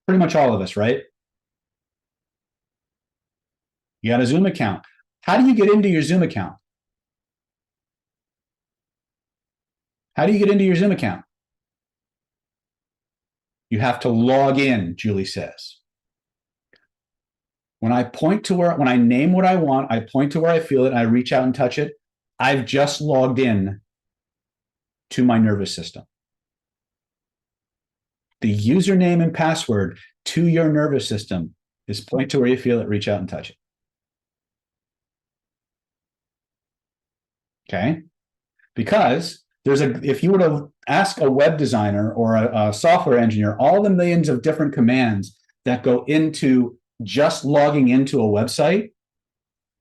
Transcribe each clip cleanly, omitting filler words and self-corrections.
Pretty much all of us, right? You got a Zoom account. How do you get into your Zoom account? How do you get into your Zoom account? You have to log in, Julie says. When I name what I want, I point to where I feel it, and I reach out and touch it. I've just logged in to my nervous system. The username and password to your nervous system is point to where you feel it, reach out and touch it. Okay? Because if you were to ask a web designer or a software engineer, all the millions of different commands that go into just logging into a website,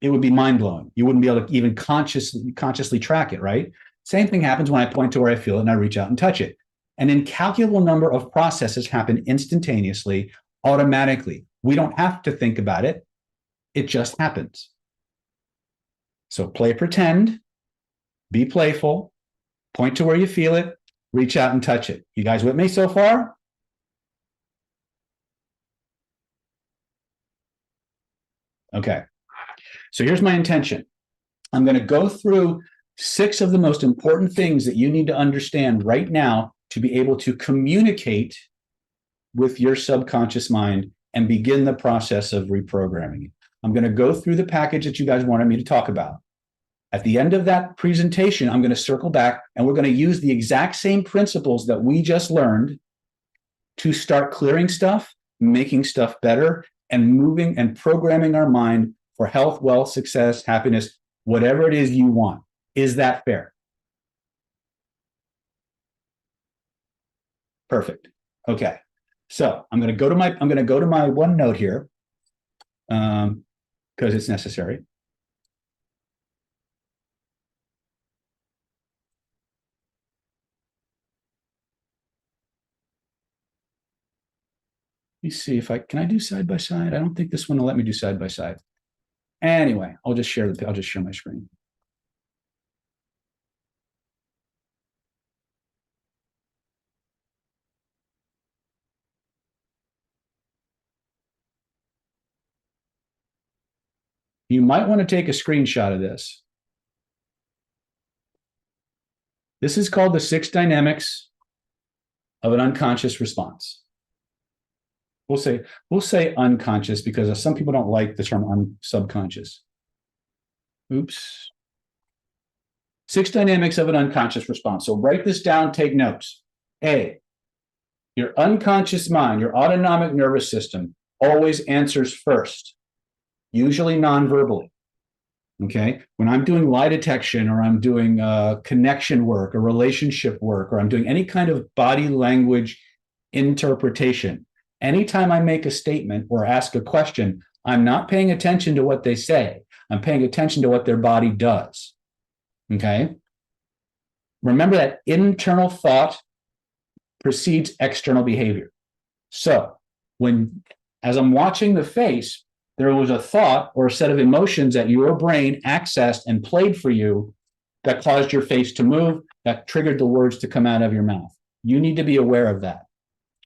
it would be mind-blowing. You wouldn't be able to even consciously track it, right? Same thing happens when I point to where I feel it and I reach out and touch it. An incalculable number of processes happen instantaneously, automatically. We don't have to think about it. It just happens. So play pretend, be playful, point to where you feel it, reach out and touch it. You guys with me so far? Okay. So here's my intention. I'm going to go through 6 of the most important things that you need to understand right now to be able to communicate with your subconscious mind and begin the process of reprogramming it. I'm going to go through the package that you guys wanted me to talk about. At the end of that presentation, I'm going to circle back and we're going to use the exact same principles that we just learned to start clearing stuff, making stuff better, and moving and programming our mind for health, wealth, success, happiness, whatever it is you want. Is that fair? Perfect. Okay. So I'm going to go to my OneNote here because it's necessary. Let me see if can I do side by side? I don't think this one will let me do side by side. Anyway, I'll just share my screen. You might want to take a screenshot of this. This is called the 6 dynamics of an unconscious response. We'll say unconscious because some people don't like the term subconscious. Oops. 6 dynamics of an unconscious response. So write this down, take notes. A, your unconscious mind, your autonomic nervous system always answers first, usually non-verbally. Okay. When I'm doing lie detection or I'm doing connection work or relationship work or I'm doing any kind of body language interpretation, anytime I make a statement or ask a question, I'm not paying attention to what they say. I'm paying attention to what their body does. Okay. Remember that internal thought precedes external behavior. So as I'm watching the face, there was a thought or a set of emotions that your brain accessed and played for you that caused your face to move, that triggered the words to come out of your mouth. You need to be aware of that.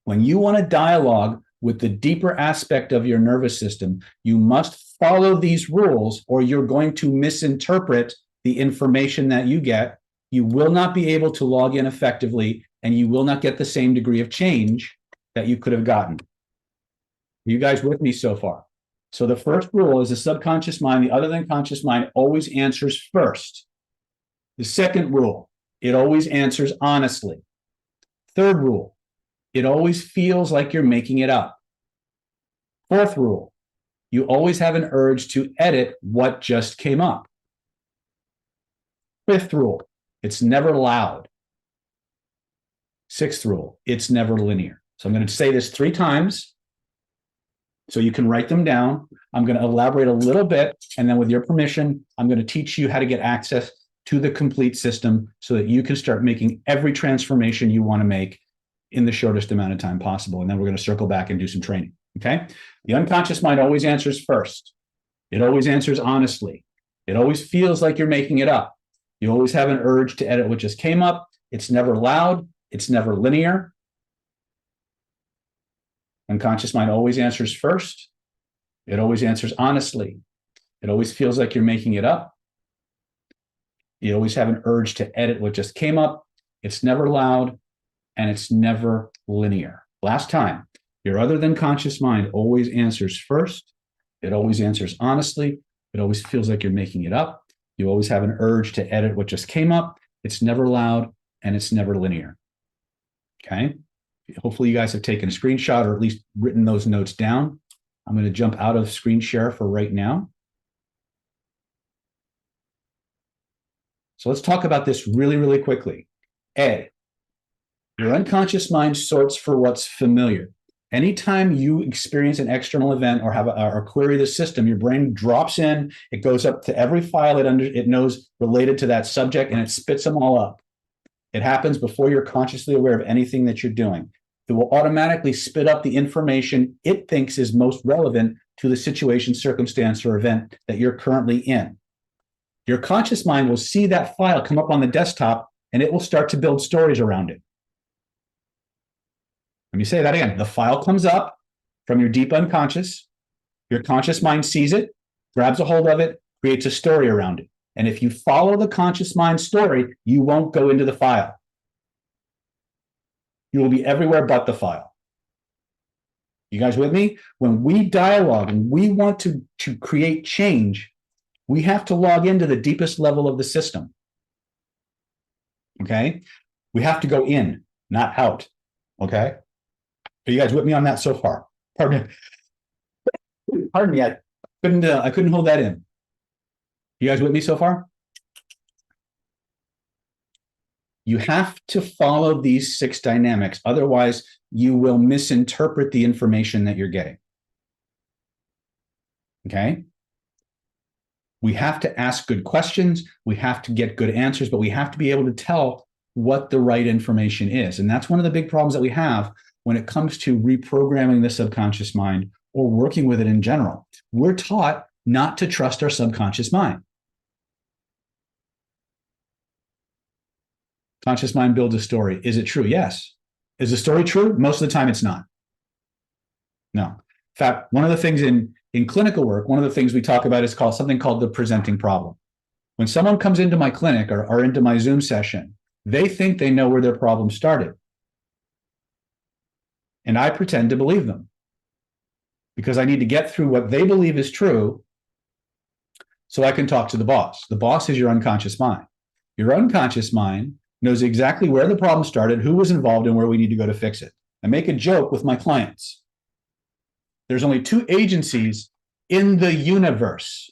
When you want to dialogue with the deeper aspect of your nervous system, you must follow these rules or you're going to misinterpret the information that you get. You will not be able to log in effectively and you will not get the same degree of change that you could have gotten. Are you guys with me so far? So the first rule is the subconscious mind, the other than conscious mind, always answers first. The second rule, it always answers honestly. Third rule, it always feels like you're making it up. Fourth rule, you always have an urge to edit what just came up. Fifth rule, it's never loud. Sixth rule, it's never linear. So I'm going to say this 3 times. So you can write them down. I'm going to elaborate a little bit. And then with your permission, I'm going to teach you how to get access to the complete system so that you can start making every transformation you want to make in the shortest amount of time possible. And then we're going to circle back and do some training. Okay. The unconscious mind always answers first. It always answers honestly. It always feels like you're making it up. You always have an urge to edit what just came up. It's never loud. It's never linear. Unconscious mind always answers first. It always answers honestly. It always feels like you're making it up. You always have an urge to edit what just came up. It's never loud, and it's never linear. Last time, your other than conscious mind always answers first. It always answers honestly. It always feels like you're making it up. You always have an urge to edit what just came up. It's never loud, and it's never linear. Okay? Hopefully you guys have taken a screenshot or at least written those notes down. I'm going to jump out of screen share for right now. So let's talk about this really, really quickly. A, your unconscious mind sorts for what's familiar. Anytime you experience an external event or have or query the system, your brain drops in, it goes up to every file it knows related to that subject, and it spits them all up. It happens before you're consciously aware of anything that you're doing. It will automatically spit up the information it thinks is most relevant to the situation, circumstance, or event that you're currently in. Your conscious mind will see that file come up on the desktop, and it will start to build stories around it. Let me say that again. The file comes up from your deep unconscious. Your conscious mind sees it, grabs a hold of it, creates a story around it. And if you follow the conscious mind story, you won't go into the file. You will be everywhere but the file. You guys with me? When we dialogue and we want to create change, we have to log into the deepest level of the system. Okay? We have to go in, not out. Okay? Are you guys with me on that so far? Pardon me. I couldn't hold that in. You guys with me so far? You have to follow these 6 dynamics. Otherwise, you will misinterpret the information that you're getting. Okay? We have to ask good questions. We have to get good answers, but we have to be able to tell what the right information is. And that's one of the big problems that we have when it comes to reprogramming the subconscious mind or working with it in general. We're taught not to trust our subconscious mind. Conscious mind builds a story. Is it true? Yes. Is the story true? Most of the time, it's not. No. In fact, one of the things in clinical work, one of the things we talk about is something called the presenting problem. When someone comes into my clinic or into my Zoom session, they think they know where their problem started. And I pretend to believe them because I need to get through what they believe is true so I can talk to the boss. The boss is your unconscious mind. Your unconscious mind knows exactly where the problem started, who was involved, and where we need to go to fix it. I make a joke with my clients. There's only 2 agencies in the universe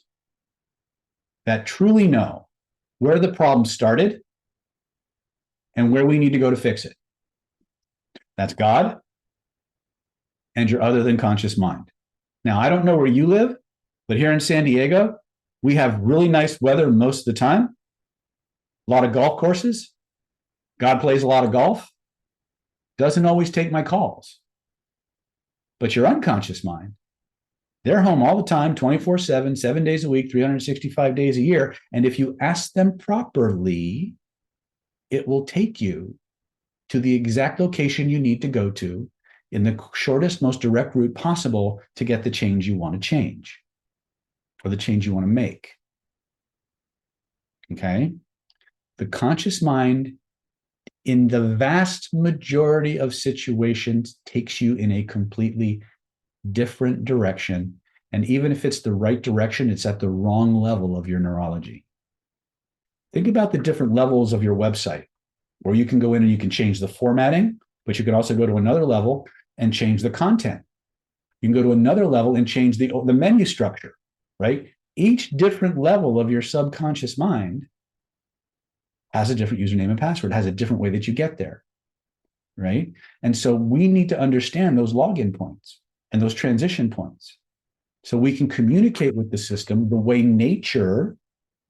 that truly know where the problem started and where we need to go to fix it. That's God and your other than conscious mind. Now, I don't know where you live, but here in San Diego, we have really nice weather most of the time, a lot of golf courses. God plays a lot of golf, doesn't always take my calls. But your unconscious mind, they're home all the time, 24/7, 7 days a week, 365 days a year. And if you ask them properly, it will take you to the exact location you need to go to in the shortest, most direct route possible to get the change you want to change or the change you want to make. Okay? The conscious mind, in the vast majority of situations, takes you in a completely different direction. And even if it's the right direction, it's at the wrong level of your neurology. Think about the different levels of your website, where you can go in and you can change the formatting, but you can also go to another level and change the content. You can go to another level and change the menu structure, right? Each different level of your subconscious mind has a different username and password, has a different way that you get there, right? And so we need to understand those login points and those transition points so we can communicate with the system the way nature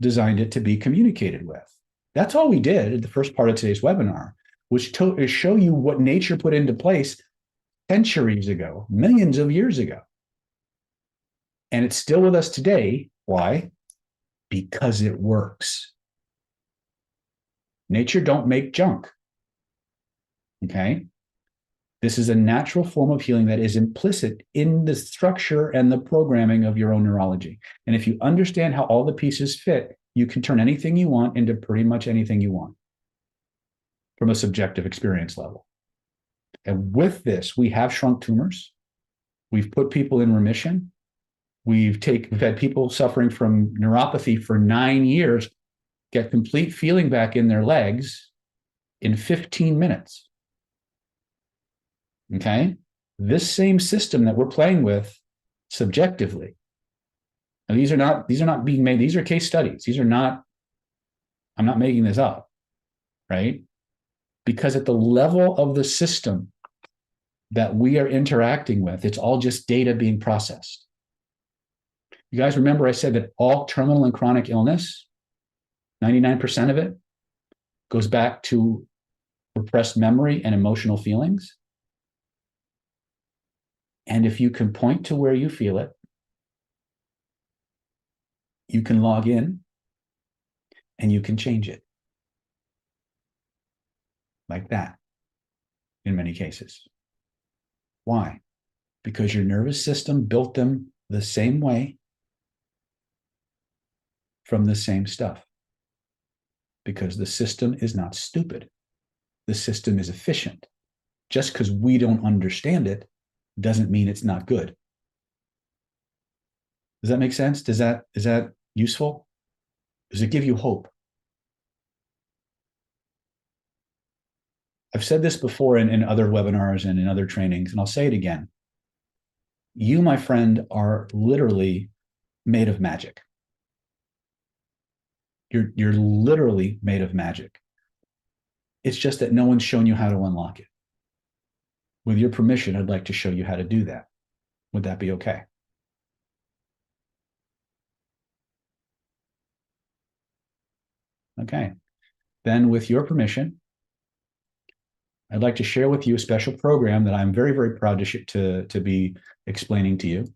designed it to be communicated with. That's all we did at the first part of today's webinar, which is show you what nature put into place centuries ago, millions of years ago. And it's still with us today. Why? Because it works. Nature don't make junk. Okay? This is a natural form of healing that is implicit in the structure and the programming of your own neurology. And if you understand how all the pieces fit, you can turn anything you want into pretty much anything you want from a subjective experience level. And with this, we have shrunk tumors. We've put people in remission. We've had people suffering from neuropathy for 9 years get complete feeling back in their legs in 15 minutes. Okay? This same system that we're playing with subjectively. Now, these are not being made, these are case studies. These are not, I'm not making this up, right? Because at the level of the system that we are interacting with, it's all just data being processed. You guys remember I said that all terminal and chronic illness, 99% of it, goes back to repressed memory and emotional feelings. And if you can point to where you feel it, you can log in and you can change it. Like that, in many cases. Why? Because your nervous system built them the same way from the same stuff. Because the system is not stupid. The system is efficient. Just because we don't understand it doesn't mean it's not good. Does that make sense? Is that useful? Does it give you hope? I've said this before in other webinars and in other trainings, and I'll say it again. You, my friend, are literally made of magic. You're literally made of magic. It's just that no one's shown you how to unlock it. With your permission, I'd like to show you how to do that. Would that be okay? Okay. Then with your permission, I'd like to share with you a special program that I'm very, very proud to be explaining to you.